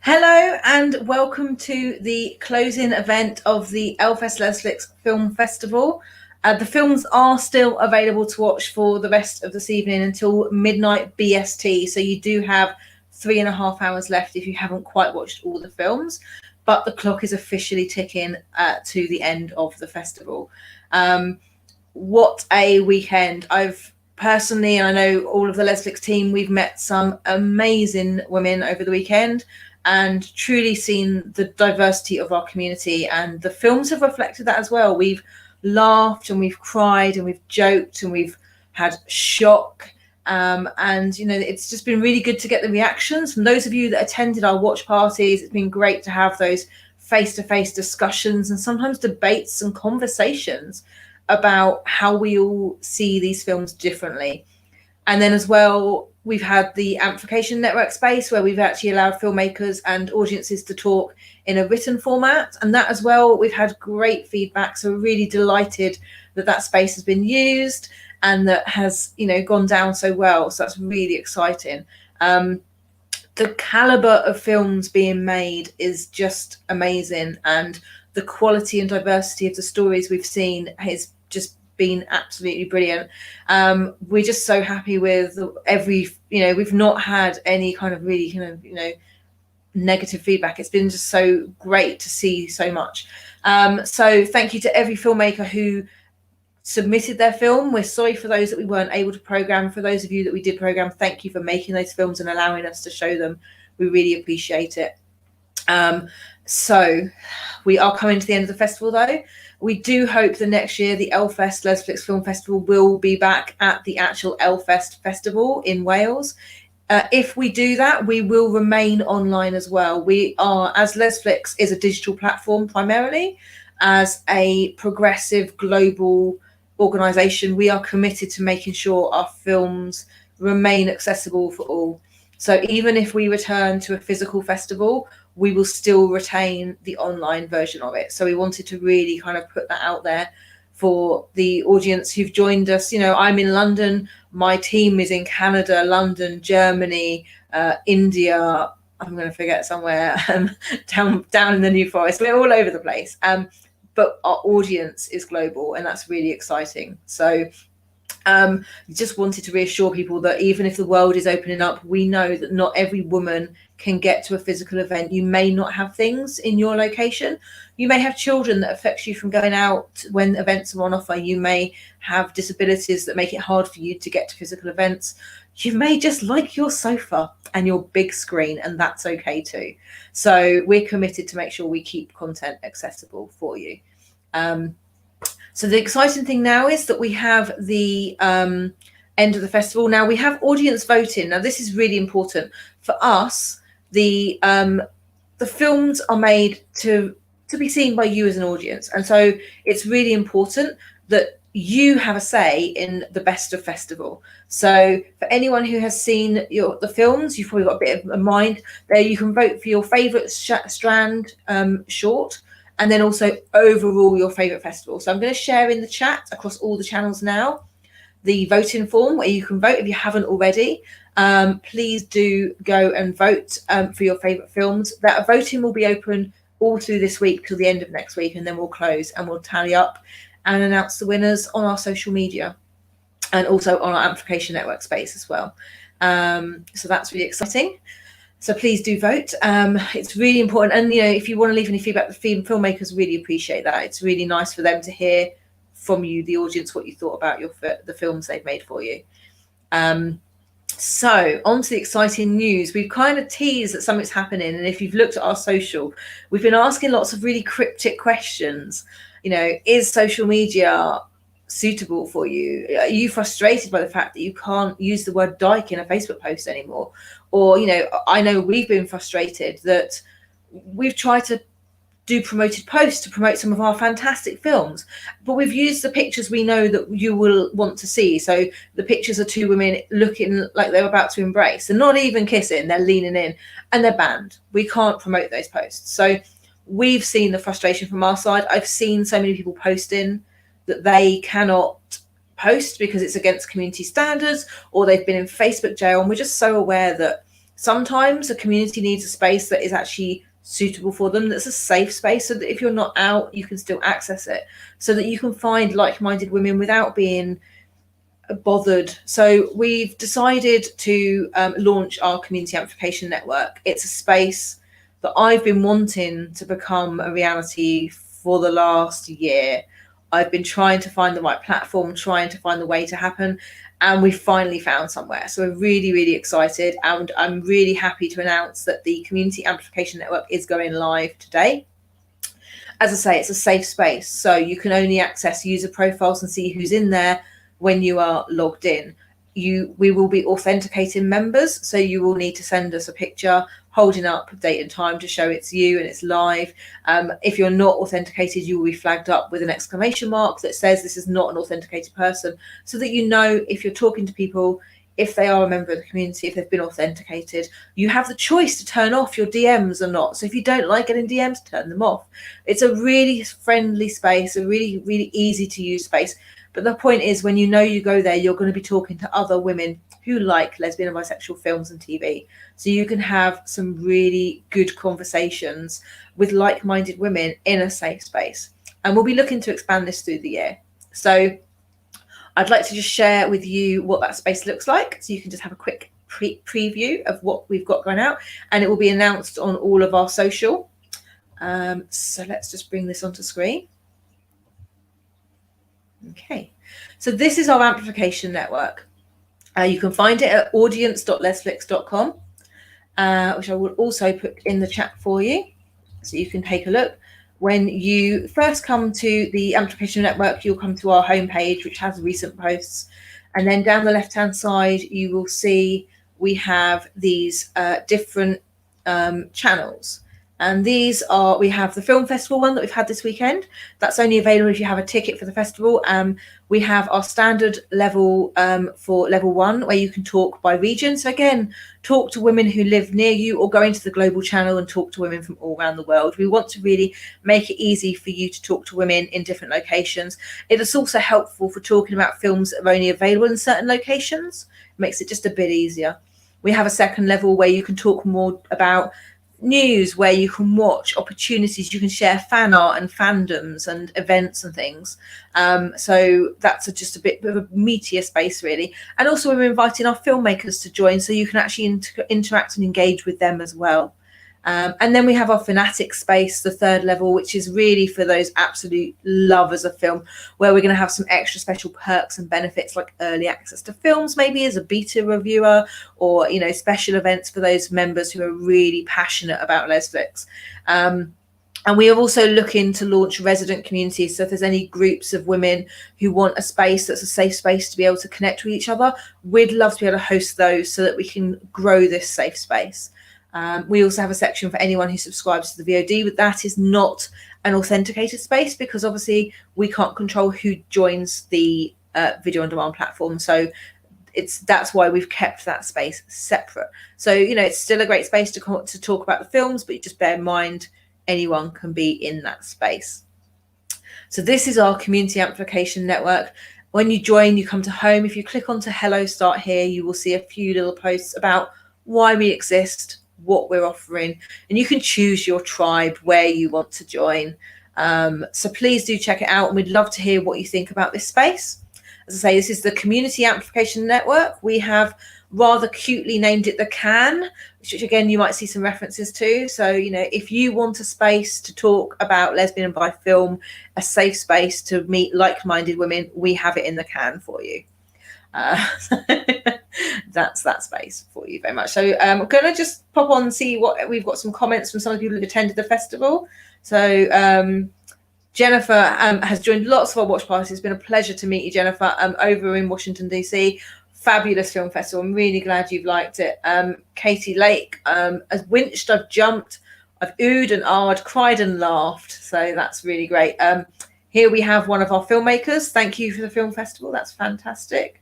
Hello and welcome to the closing event of the LFEST Lesflicks Film Festival. The films are still available to watch for the rest of this evening until midnight BST, so you do have 3.5 hours left if you haven't quite watched all the films, but the clock is officially ticking to the end of the festival. What a weekend. I've personally, and I know all of the Lesflicks team, we've met some amazing women over the weekend and truly seen the diversity of our community, and the films have reflected that as well. We've laughed and we've cried and we've joked and we've had shock, and you know, it's just been really good to get the reactions from those of you that attended our watch parties. It's been great to have those face-to-face discussions and sometimes debates and conversations about how we all see these films differently. And then as well, we've had the Amplification Network space where we've actually allowed filmmakers and audiences to talk in a written format. And that as well, we've had great feedback. So we're really delighted that that space has been used and that has, you know, gone down so well. So that's really exciting. The caliber of films being made is just amazing. And the quality and diversity of the stories we've seen has just been absolutely brilliant. We're just so happy with every, you know, we've not had any kind of really kind of, you know, negative feedback. It's been just so great to see so much. So thank you to every filmmaker who submitted their film. We're sorry for those that we weren't able to program. For those of you that we did program, thank you for making those films and allowing us to show them. We really appreciate it. So we are coming to the end of the festival though. We do hope that next year the LFEST Lesflicks Film Festival will be back at the actual LFEST Festival in Wales. If we do that, we will remain online as well. We are, as Lesflicks is a digital platform primarily, as a progressive global organisation, we are committed to making sure our films remain accessible for all. So even if we return to a physical festival, we will still retain the online version of it. So we wanted to really kind of put that out there for the audience who've joined us. You know, I'm in London, my team is in Canada, London, Germany, India, I'm going to forget somewhere, down in the New Forest. We're all over the place. But our audience is global, and that's really exciting. So just wanted to reassure people that even if the world is opening up, we know that not every woman can get to a physical event. You may not have things in your location. You may have children that affects you from going out when events are on offer. You may have disabilities that make it hard for you to get to physical events. You may just like your sofa and your big screen, and that's okay too. So we're committed to make sure we keep content accessible for you. So the exciting thing now is that we have the end of the festival. Now we have audience voting. Now this is really important for us. The films are made to be seen by you as an audience, and so it's really important that you have a say in the best of festival. So for anyone who has seen the films, you've probably got a bit of a mind there. You can vote for your favourite strand short, and then also overall your favourite festival. So I'm going to share in the chat across all the channels now the voting form where you can vote if you haven't already. Please do go and vote for your favourite films. That voting will be open all through this week till the end of next week, and then we'll close and we'll tally up and announce the winners on our social media and also on our Amplification Network space as well. So that's really exciting. So please do vote. It's really important. And, you know, if you want to leave any feedback, the filmmakers really appreciate that. It's really nice for them to hear from you, the audience, what you thought about the films they've made for you. So on to the exciting news. We've kind of teased that something's happening. And if you've looked at our social, we've been asking lots of really cryptic questions. You know, is social media suitable for you? Are you frustrated by the fact that you can't use the word dyke in a Facebook post anymore? Or, you know, I know we've been frustrated that we've tried to do promoted posts to promote some of our fantastic films, but we've used the pictures we know that you will want to see. So the pictures are two women looking like they're about to embrace. They're not even kissing, they're leaning in, and they're banned. We can't promote those posts. So we've seen the frustration from our side. I've seen so many people posting that they cannot post because it's against community standards, or they've been in Facebook jail. And we're just so aware that sometimes a community needs a space that is actually suitable for them, that's a safe space, so that if you're not out, you can still access it, so that you can find like-minded women without being bothered. So we've decided to launch our community amplification network. It's a space that I've been wanting to become a reality for the last year. I've been trying to find the right platform, trying to find the way to happen, and we finally found somewhere. So we're really, really excited, and I'm really happy to announce that the community amplification network is going live today. As I say, it's a safe space, so you can only access user profiles and see who's in there when you are logged in. We will be authenticating members, so you will need to send us a picture holding up date and time to show it's you and it's live. If you're not authenticated, you will be flagged up with an exclamation mark that says this is not an authenticated person, so that you know if you're talking to people, if they are a member of the community, if they've been authenticated. You have the choice to turn off your DMs or not. So if you don't like getting DMs, turn them off. It's a really friendly space, a really, really easy to use space. But the point is, when you know you go there, you're going to be talking to other women who like lesbian and bisexual films and TV. So you can have some really good conversations with like-minded women in a safe space. And we'll be looking to expand this through the year. So I'd like to just share with you what that space looks like, so you can just have a quick preview of what we've got going out, and it will be announced on all of our social. So let's just bring this onto screen. Okay, so this is our amplification network. You can find it at audience.lesflicks.com, which I will also put in the chat for you, so you can take a look. When you first come to the amplification network, you'll come to our homepage, which has recent posts. And then down the left-hand side, you will see we have these different channels. And these are, we have the film festival one that we've had this weekend. That's only available if you have a ticket for the festival. We have our standard level for level 1, where you can talk by region. So again, talk to women who live near you, or go into the global channel and talk to women from all around the world. We want to really make it easy for you to talk to women in different locations. It is also helpful for talking about films that are only available in certain locations. It makes it just a bit easier. We have a second level where you can talk more about news, where you can watch opportunities, you can share fan art and fandoms and events and things. So that's just a bit of a meatier space, really. And also we're inviting our filmmakers to join, so you can actually interact and engage with them as well. And then we have our fanatic space, the third level, which is really for those absolute lovers of film, where we're going to have some extra special perks and benefits, like early access to films, maybe as a beta reviewer, or, you know, special events for those members who are really passionate about Lesflicks. And we are also looking to launch resident communities. So if there's any groups of women who want a space that's a safe space to be able to connect with each other, we'd love to be able to host those so that we can grow this safe space. We also have a section for anyone who subscribes to the VOD, but that is not an authenticated space, because obviously we can't control who joins the video on demand platform. So that's why we've kept that space separate. So, you know, it's still a great space to talk about the films, but you just bear in mind anyone can be in that space. So this is our community amplification network. When you join, you come to home. If you click onto Hello, Start Here, you will see a few little posts about why we exist, what we're offering, and you can choose your tribe where you want to join. So please do check it out, and we'd love to hear what you think about this space. As I say, this is the Community Amplification Network. We have rather cutely named it the CAN, which again you might see some references to. So, you know, if you want a space to talk about lesbian and bi film, a safe space to meet like-minded women, we have it in the CAN for you. That's that space for you very much. So I'm going to just pop on and see what we've got. Some comments from some of the people who attended the festival. So Jennifer has joined lots of our watch parties. It's been a pleasure to meet you, Jennifer, over in Washington, DC. Fabulous film festival. I'm really glad you've liked it. Katie Lake, I've winched, I've jumped, I've oohed and ahed, cried and laughed. So that's really great. Here we have one of our filmmakers. Thank you for the film festival. That's fantastic.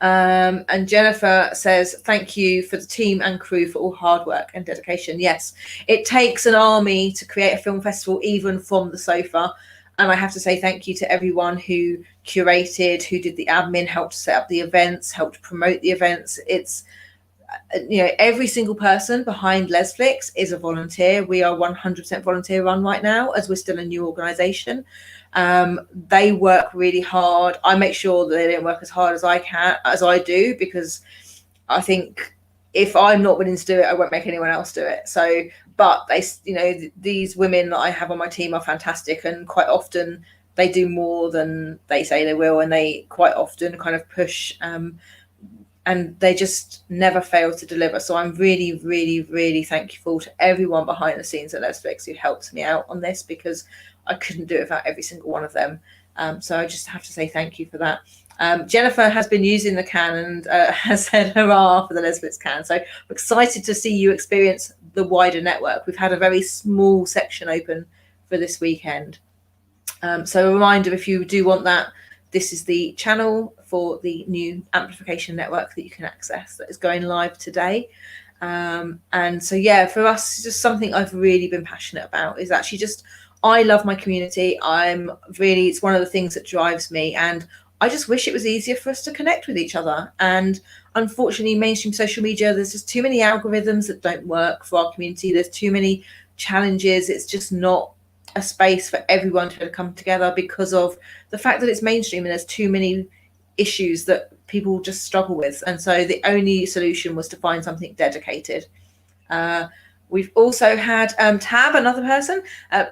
And Jennifer says, thank you for the team and crew for all hard work and dedication. Yes, it takes an army to create a film festival, even from the sofa. And I have to say thank you to everyone who curated, who did the admin, helped set up the events, helped promote the events. It's every single person behind Lesflicks is a volunteer. We are 100% volunteer run right now, as we're still a new organisation. They work really hard. I make sure that they don't work as hard as I do, because I think if I'm not willing to do it, I won't make anyone else do it. So, but these women that I have on my team are fantastic, and quite often they do more than they say they will, and they quite often kind of push, and they just never fail to deliver. So I'm really, really, really thankful to everyone behind the scenes at Lesflicks who helps me out on this, because I couldn't do it without every single one of them. So I just have to say thank you for that. Jennifer has been using the can and has said hurrah for the Lesflicks can. So I'm excited to see you experience the wider network. We've had a very small section open for this weekend. So a reminder, if you do want that, this is the channel for the new amplification network that you can access, that is going live today. And so, yeah, for us, just something I've really been passionate about is actually just, I love my community. It's one of the things that drives me, and I just wish it was easier for us to connect with each other. And unfortunately, mainstream social media, there's just too many algorithms that don't work for our community. There's too many challenges. It's just not a space for everyone to come together, because of the fact that it's mainstream and there's too many issues that people just struggle with. And so the only solution was to find something dedicated. We've also had Tab, another person,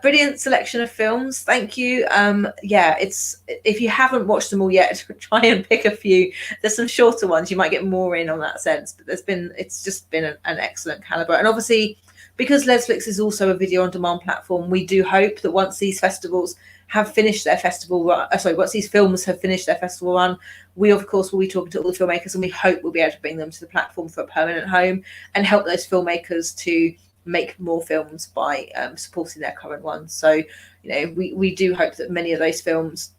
brilliant selection of films. Thank you. If you haven't watched them all yet, try and pick a few. There's some shorter ones, you might get more in on that sense, but it's just been an excellent caliber. And obviously, because Lesflicks is also a video on demand platform, we do hope that once these festivals have finished their festival run, once these films have finished their festival run, we of course will be talking to all the filmmakers, and we hope we'll be able to bring them to the platform for a permanent home and help those filmmakers to make more films by supporting their current ones. So, we do hope that many of those films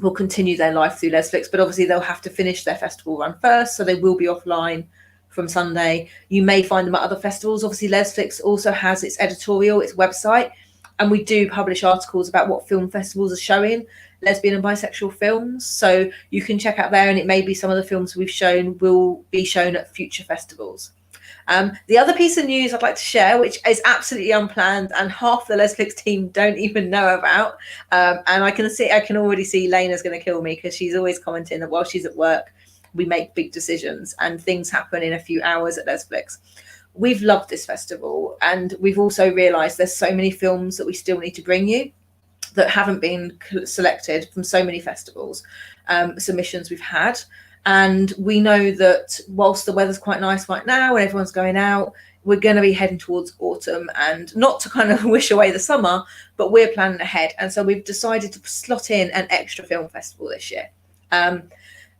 will continue their life through Lesflicks, but obviously they'll have to finish their festival run first, so they will be offline from Sunday. You may find them at other festivals. Obviously, Lesflicks also has its editorial, its website, and we do publish articles about what film festivals are showing lesbian and bisexual films. So you can check out there, and it may be some of the films we've shown will be shown at future festivals. The other piece of news I'd like to share, which is absolutely unplanned and half the Lesflicks team don't even know about, and I can already see Lena's going to kill me, because she's always commenting that while she's at work, we make big decisions and things happen in a few hours at Lesflicks. We've loved this festival, and we've also realised there's so many films that we still need to bring you that haven't been selected from so many festivals, submissions we've had. And we know that whilst the weather's quite nice right now and everyone's going out, we're going to be heading towards autumn, and not to kind of wish away the summer, but we're planning ahead. And so we've decided to slot in an extra film festival this year.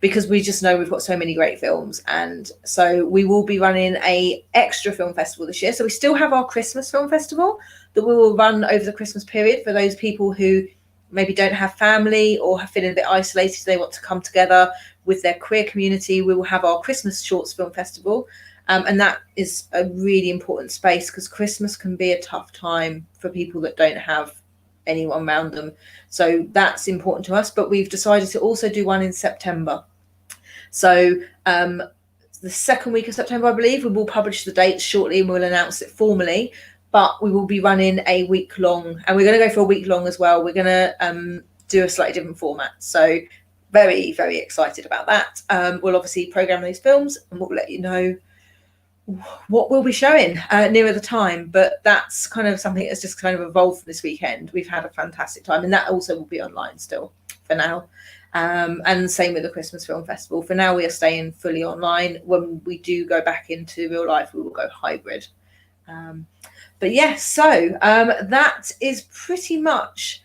Because we just know we've got so many great films, and so we will be running a extra film festival this year. So we still have our Christmas film festival that we will run over the Christmas period for those people who maybe don't have family or are feeling a bit isolated. They want to come together with their queer community. We will have our Christmas Shorts Film Festival, and that is a really important space, because Christmas can be a tough time for people that don't have anyone around them. So that's important to us. But we've decided to also do one in September. So the second week of September, I believe, we will publish the dates shortly and we'll announce it formally. But we will be running a week long, and we're going to go for a week long as well. We're going to do a slightly different format. So very, very excited about that. We'll obviously program these films, and we'll let you know what we'll be showing nearer the time. But that's kind of something that's just kind of evolved from this weekend. We've had a fantastic time, and that also will be online still for now. And same with the Christmas Film Festival. For now, we are staying fully online. When we do go back into real life, we will go hybrid. But yes, so that is pretty much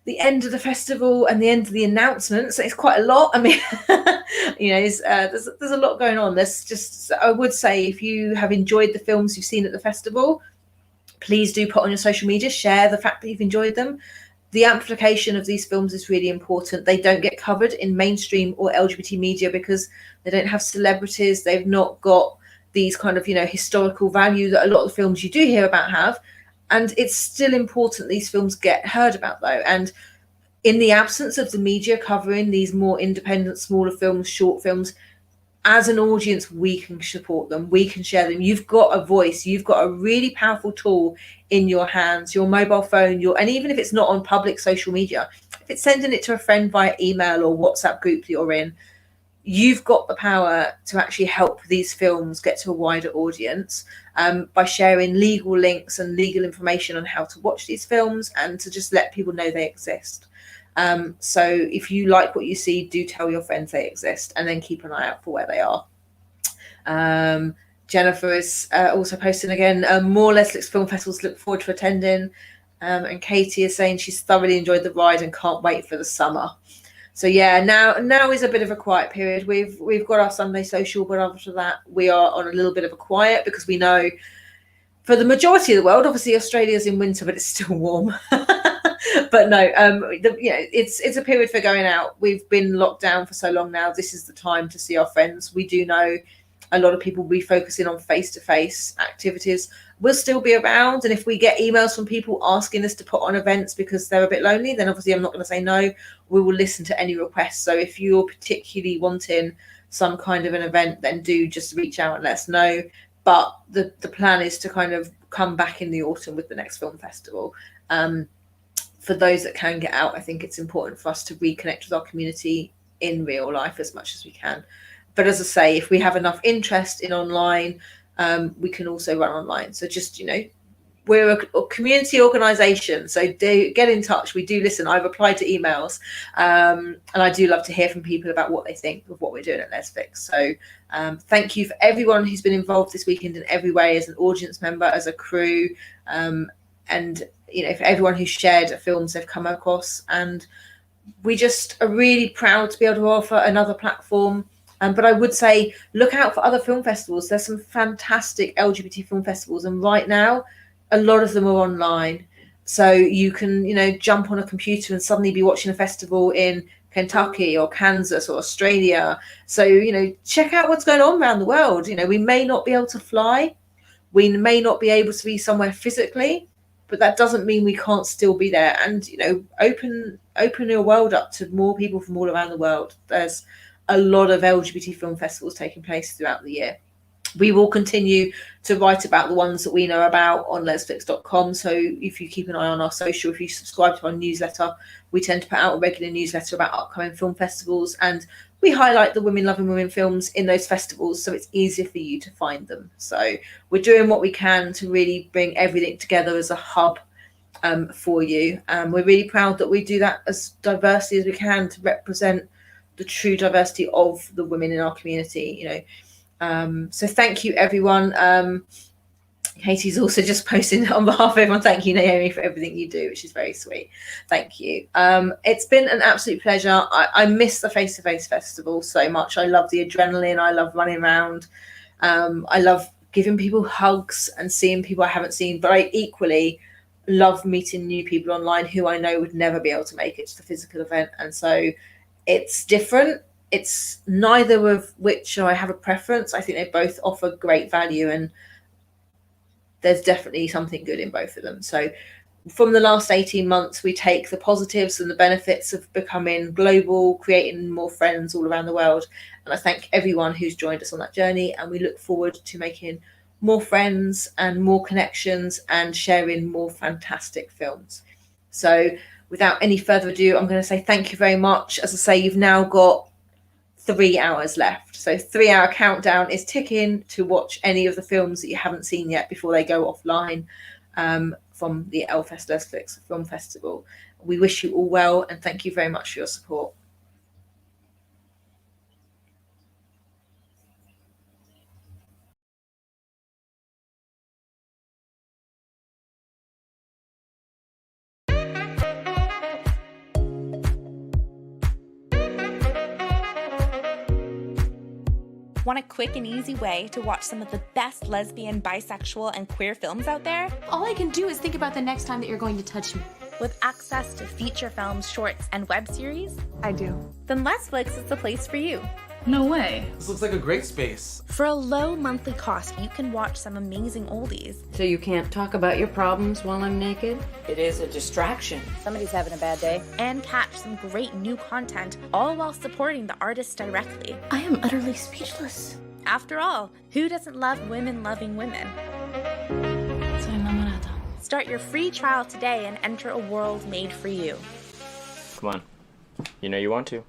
the end of the festival and the end of the announcements. It's quite a lot. I mean, there's a lot going on. There's just, I would say, if you have enjoyed the films you've seen at the festival, please do put on your social media, share the fact that you've enjoyed them. The amplification of these films is really important. They don't get covered in mainstream or LGBT media because they don't have celebrities. They've not got these kind of, historical value that a lot of the films you do hear about have. And it's still important these films get heard about, though. And in the absence of the media covering these more independent, smaller films, short films, as an audience, we can support them, we can share them. You've got a voice, you've got a really powerful tool in your hands, your mobile phone, and even if it's not on public social media, if it's sending it to a friend via email or WhatsApp group that you're in, you've got the power to actually help these films get to a wider audience, by sharing legal links and legal information on how to watch these films, and to just let people know they exist. So if you like what you see, do tell your friends they exist, and then keep an eye out for where they are. Jennifer is also posting again, more Lesflicks film festivals, look forward to attending. And Katie is saying she's thoroughly enjoyed the ride and can't wait for the summer. So yeah, now is a bit of a quiet period. We've got our Sunday social, but after that we are on a little bit of a quiet, because we know for the majority of the world, obviously Australia's in winter, but it's still warm. But no, it's a period for going out. We've been locked down for so long now. This is the time to see our friends. We do know a lot of people will be focusing on face-to-face activities. We'll still be around, and if we get emails from people asking us to put on events because they're a bit lonely, then obviously I'm not going to say no. We will listen to any requests. So if you're particularly wanting some kind of an event, then do just reach out and let us know. But the plan is to kind of come back in the autumn with the next film festival. For those that can get out, I think it's important for us to reconnect with our community in real life as much as we can. But as I say, if we have enough interest in online, we can also run online. So just, we're a community organisation, so do get in touch. We do listen. I reply to emails, and I do love to hear from people about what they think of what we're doing at Lesflicks. So thank you for everyone who's been involved this weekend in every way, as an audience member, as a crew, and for everyone who shared films they've come across. And we just are really proud to be able to offer another platform. But I would say, look out for other film festivals. There's some fantastic LGBT film festivals, and right now a lot of them are online. So you can, jump on a computer and suddenly be watching a festival in Kentucky or Kansas or Australia. So, check out what's going on around the world. We may not be able to fly. We may not be able to be somewhere physically, but that doesn't mean we can't still be there. And, open your world up to more people from all around the world. There's a lot of LGBT film festivals taking place throughout the year. We will continue to write about the ones that we know about on lesflicks.com. So if you keep an eye on our social, if you subscribe to our newsletter, we tend to put out a regular newsletter about upcoming film festivals, and we highlight the women loving women films in those festivals, so it's easier for you to find them. So we're doing what we can to really bring everything together as a hub for you. We're really proud that we do that as diversely as we can, to represent the true diversity of the women in our community. So thank you, everyone. Katie's also just posting on behalf of everyone. Thank you, Naomi, for everything you do, which is very sweet. Thank you. It's been an absolute pleasure. I miss the face-to-face festival so much. I love the adrenaline. I love running around. I love giving people hugs and seeing people I haven't seen, but I equally love meeting new people online who I know would never be able to make it to the physical event. And so it's different. It's neither of which I have a preference. I think they both offer great value, and there's definitely something good in both of them. So from the last 18 months, we take the positives and the benefits of becoming global, creating more friends all around the world. And I thank everyone who's joined us on that journey, and we look forward to making more friends and more connections and sharing more fantastic films. So without any further ado, I'm going to say thank you very much. As I say, you've now got 3 hours left. So 3-hour countdown is ticking to watch any of the films that you haven't seen yet before they go offline from the LFEST Lesflicks Film Festival. We wish you all well, and thank you very much for your support. Want a quick and easy way to watch some of the best lesbian, bisexual, and queer films out there? All I can do is think about the next time that you're going to touch me. With access to feature films, shorts, and web series? I do. Then Lesflicks is the place for you. No way. This looks like a great space. For a low monthly cost, you can watch some amazing oldies. So you can't talk about your problems while I'm naked? It is a distraction. Somebody's having a bad day. And catch some great new content, all while supporting the artists directly. I am utterly speechless. After all, who doesn't love women loving women? Soy enamorada. Start your free trial today and enter a world made for you. Come on. You know you want to.